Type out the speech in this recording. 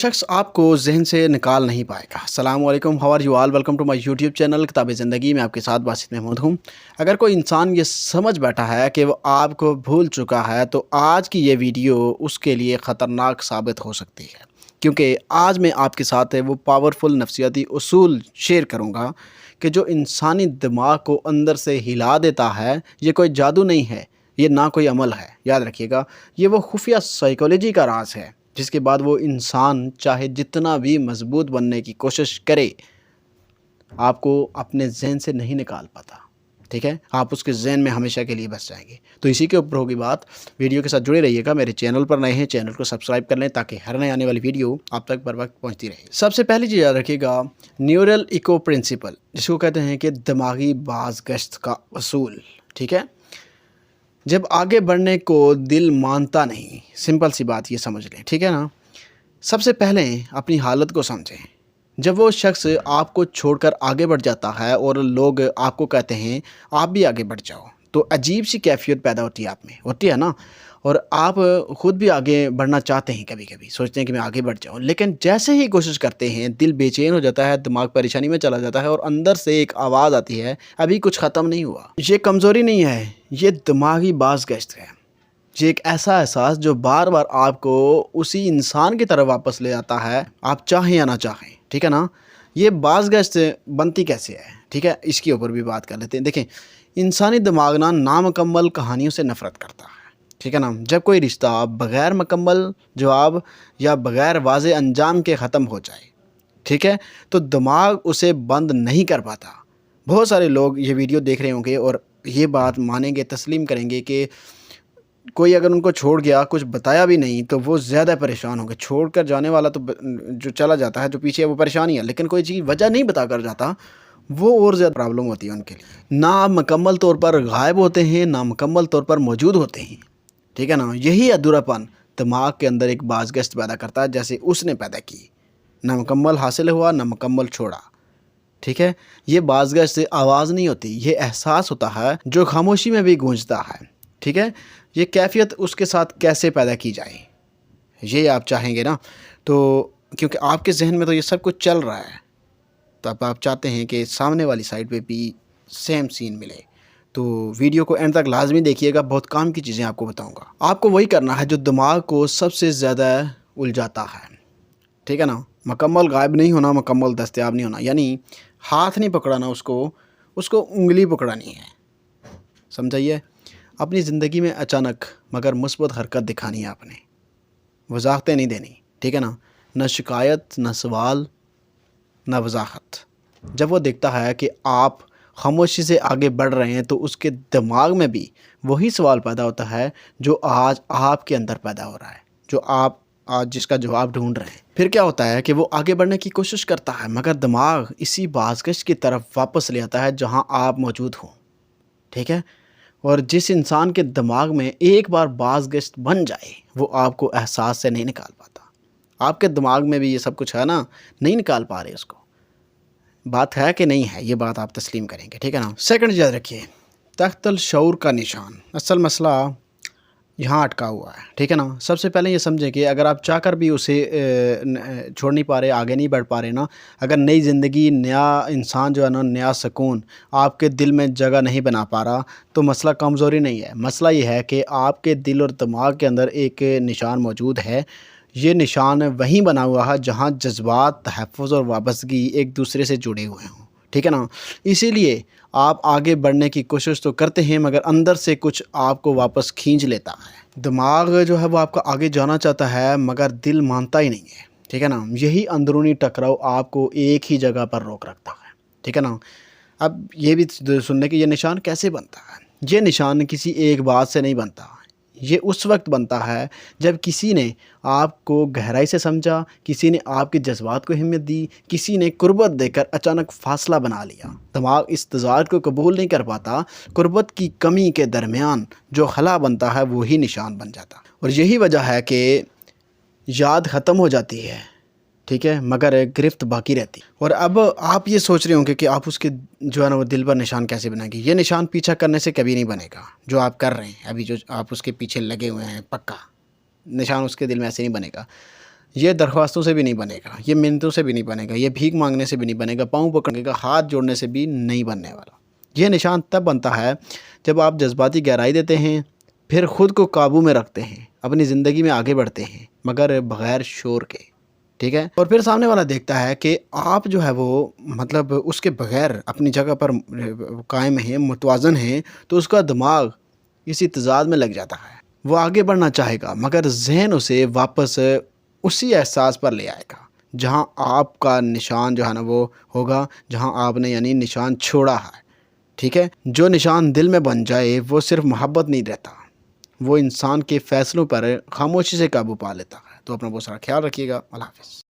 شخص آپ کو ذہن سے نکال نہیں پائے گا۔ السلام علیکم، how are you all, welcome to my YouTube channel کتاب زندگی میں آپ کے ساتھ باسط محمود ہوں۔ اگر کوئی انسان یہ سمجھ بیٹھا ہے کہ وہ آپ کو بھول چکا ہے تو آج کی یہ ویڈیو اس کے لیے خطرناک ثابت ہو سکتی ہے، کیونکہ آج میں آپ کے ساتھ وہ پاورفل نفسیاتی اصول شیئر کروں گا کہ جو انسانی دماغ کو اندر سے ہلا دیتا ہے۔ یہ کوئی جادو نہیں ہے، یہ نہ کوئی عمل ہے، یاد رکھیے گا، یہ وہ خفیہ سائیکالوجی کا راز ہے جس کے بعد وہ انسان چاہے جتنا بھی مضبوط بننے کی کوشش کرے، آپ کو اپنے ذہن سے نہیں نکال پاتا، ٹھیک ہے؟ آپ اس کے ذہن میں ہمیشہ کے لیے بس جائیں گے۔ تو اسی کے اوپر ہوگی بات، ویڈیو کے ساتھ جڑے رہیے گا۔ میرے چینل پر نئے ہیں، چینل کو سبسکرائب کر لیں تاکہ ہر نئے آنے والی ویڈیو آپ تک بر وقت پہنچتی رہے۔ سب سے پہلی چیز یاد رکھیے گا، نیورل ایکو پرنسپل، جس کو کہتے ہیں کہ دماغی بازگشت کا اصول، ٹھیک ہے؟ جب آگے بڑھنے کو دل مانتا نہیں، سمپل سی بات یہ سمجھ لیں، ٹھیک ہے نا؟ سب سے پہلے اپنی حالت کو سمجھیں۔ جب وہ شخص آپ کو چھوڑ کر آگے بڑھ جاتا ہے اور لوگ آپ کو کہتے ہیں آپ بھی آگے بڑھ جاؤ، تو عجیب سی کیفیت پیدا ہوتی ہے، آپ میں ہوتی ہے نا؟ اور آپ خود بھی آگے بڑھنا چاہتے ہیں، کبھی کبھی سوچتے ہیں کہ میں آگے بڑھ جاؤں، لیکن جیسے ہی کوشش کرتے ہیں دل بے چین ہو جاتا ہے، دماغ پریشانی میں چلا جاتا ہے اور اندر سے ایک آواز آتی ہے ابھی کچھ ختم نہیں ہوا۔ یہ کمزوری نہیں ہے، یہ دماغی بازگشت ہے۔ یہ ایک ایسا احساس جو بار بار آپ کو اسی انسان کی طرف واپس لے آتا ہے، آپ چاہیں یا نہ چاہیں، ٹھیک ہے نا؟ یہ بازگشت بنتی کیسے ہے، ٹھیک ہے؟ اس کے اوپر بھی بات کر لیتے ہیں۔ دیکھیں، انسانی دماغ نامکمل کہانیوں سے نفرت کرتا ہے، ٹھیک ہے نا؟ جب کوئی رشتہ بغیر مکمل جواب یا بغیر واضح انجام کے ختم ہو جائے، ٹھیک ہے، تو دماغ اسے بند نہیں کر پاتا۔ بہت سارے لوگ یہ ویڈیو دیکھ رہے ہوں گے اور یہ بات مانیں گے، تسلیم کریں گے کہ کوئی اگر ان کو چھوڑ گیا، کچھ بتایا بھی نہیں، تو وہ زیادہ پریشان ہوں گے۔ چھوڑ کر جانے والا تو جو چلا جاتا ہے، جو پیچھے ہے، وہ پریشان ہی ہے، لیکن کوئی چیز وجہ نہیں بتا کر جاتا، وہ اور زیادہ پرابلم ہوتی ہے ان کے لیے۔ نہ مکمل طور پر غائب ہوتے ہیں، نہ مکمل طور پر موجود ہوتے ہیں، ٹھیک ہے نا؟ یہی ادھورا پن دماغ کے اندر ایک بازگشت پیدا کرتا ہے، جیسے اس نے پیدا کی، نہ مکمل حاصل ہوا، نہ مکمل چھوڑا، ٹھیک ہے؟ یہ بازگشت سے آواز نہیں ہوتی، یہ احساس ہوتا ہے جو خاموشی میں بھی گونجتا ہے، ٹھیک ہے؟ یہ کیفیت اس کے ساتھ کیسے پیدا کی جائے، یہ آپ چاہیں گے نا؟ تو کیونکہ آپ کے ذہن میں تو یہ سب کچھ چل رہا ہے، تو اب آپ چاہتے ہیں کہ سامنے والی سائڈ پہ بھی سیم سین ملے، تو ویڈیو کو اینڈ تک لازمی دیکھیے گا، بہت کام کی چیزیں آپ کو بتاؤں گا۔ آپ کو وہی کرنا ہے جو دماغ کو سب سے زیادہ الجھاتا ہے، ٹھیک ہے نا؟ مکمل غائب نہیں ہونا، مکمل دستیاب نہیں ہونا، یعنی ہاتھ نہیں پکڑانا، اس کو انگلی پکڑانی ہے، سمجھائیے؟ اپنی زندگی میں اچانک مگر مثبت حرکت دکھانی ہے، آپ نے وضاحتیں نہیں دینی، ٹھیک ہے نا؟ نہ شکایت، نہ سوال، نہ وضاحت۔ جب وہ دیکھتا ہے کہ آپ خاموشی سے آگے بڑھ رہے ہیں تو اس کے دماغ میں بھی وہی سوال پیدا ہوتا ہے جو آج آپ کے اندر پیدا ہو رہا ہے، جو آپ آج جس کا جواب ڈھونڈ رہے ہیں۔ پھر کیا ہوتا ہے کہ وہ آگے بڑھنے کی کوشش کرتا ہے، مگر دماغ اسی بازگشت کی طرف واپس لے آتا ہے جہاں آپ موجود ہوں، ٹھیک ہے؟ اور جس انسان کے دماغ میں ایک بار بازگشت بن جائے، وہ آپ کو احساس سے نہیں نکال پاتا۔ آپ کے دماغ میں بھی یہ سب کچھ ہے نا، نہیں نکال پا رہے اس کو، بات ہے کہ نہیں ہے، یہ بات آپ تسلیم کریں گے، ٹھیک ہے نا؟ سیکنڈ یاد رکھیے، تحت الشعور کا نشان، اصل مسئلہ یہاں اٹکا ہوا ہے، ٹھیک ہے نا؟ سب سے پہلے یہ سمجھیں کہ اگر آپ چاہ کر بھی اسے چھوڑ نہیں پا رہے، آگے نہیں بڑھ پا رہے نا، اگر نئی زندگی، نیا انسان جو ہے نا، نیا سکون آپ کے دل میں جگہ نہیں بنا پا رہا، تو مسئلہ کمزوری نہیں ہے، مسئلہ یہ ہے کہ آپ کے دل اور دماغ کے اندر ایک نشان موجود ہے۔ یہ نشان وہیں بنا ہوا ہے جہاں جذبات، تحفظ اور وابستگی ایک دوسرے سے جڑے ہوئے ہوں، ٹھیک ہے نا؟ اسی لیے آپ آگے بڑھنے کی کوشش تو کرتے ہیں، مگر اندر سے کچھ آپ کو واپس کھینچ لیتا ہے۔ دماغ جو ہے وہ آپ کا آگے جانا چاہتا ہے، مگر دل مانتا ہی نہیں ہے، ٹھیک ہے نا؟ یہی اندرونی ٹکراؤ آپ کو ایک ہی جگہ پر روک رکھتا ہے، ٹھیک ہے نا؟ اب یہ بھی سننے کہ یہ نشان کیسے بنتا ہے۔ یہ نشان کسی ایک بات سے نہیں بنتا، یہ اس وقت بنتا ہے جب کسی نے آپ کو گہرائی سے سمجھا، کسی نے آپ کے جذبات کو اہمیت دی، کسی نے قربت دے کر اچانک فاصلہ بنا لیا۔ دماغ اس تضاد کو قبول نہیں کر پاتا، قربت کی کمی کے درمیان جو خلا بنتا ہے وہی نشان بن جاتا، اور یہی وجہ ہے کہ یاد ختم ہو جاتی ہے، ٹھیک ہے، مگر گرفت باقی رہتی۔ اور اب آپ یہ سوچ رہے ہوں کہ آپ اس کے جو ہے نا وہ دل پر نشان کیسے بنائیں گے۔ یہ نشان پیچھا کرنے سے کبھی نہیں بنے گا، جو آپ کر رہے ہیں ابھی، جو آپ اس کے پیچھے لگے ہوئے ہیں، پکا نشان اس کے دل میں ایسے نہیں بنے گا۔ یہ درخواستوں سے بھی نہیں بنے گا، یہ منتوں سے بھی نہیں بنے گا، یہ بھیک مانگنے سے بھی نہیں بنے گا، پاؤں پکڑنے کا، ہاتھ جوڑنے سے بھی نہیں بننے والا۔ یہ نشان تب بنتا ہے جب آپ جذباتی گہرائی دیتے ہیں، پھر خود کو قابو میں رکھتے ہیں، اپنی زندگی میں آگے بڑھتے ہیں مگر بغیر شور کے، ٹھیک ہے؟ اور پھر سامنے والا دیکھتا ہے کہ آپ جو ہے وہ مطلب اس کے بغیر اپنی جگہ پر قائم ہیں، متوازن ہیں، تو اس کا دماغ اسی تضاد میں لگ جاتا ہے۔ وہ آگے بڑھنا چاہے گا مگر ذہن اسے واپس اسی احساس پر لے آئے گا جہاں آپ کا نشان جو ہے نا وہ ہوگا، جہاں آپ نے یعنی نشان چھوڑا ہے، ٹھیک ہے؟ جو نشان دل میں بن جائے وہ صرف محبت نہیں رہتا، وہ انسان کے فیصلوں پر خاموشی سے قابو پا لیتا ہے۔ تو اپنا بہت سارا خیال رکھیے گا۔ اللہ حافظ۔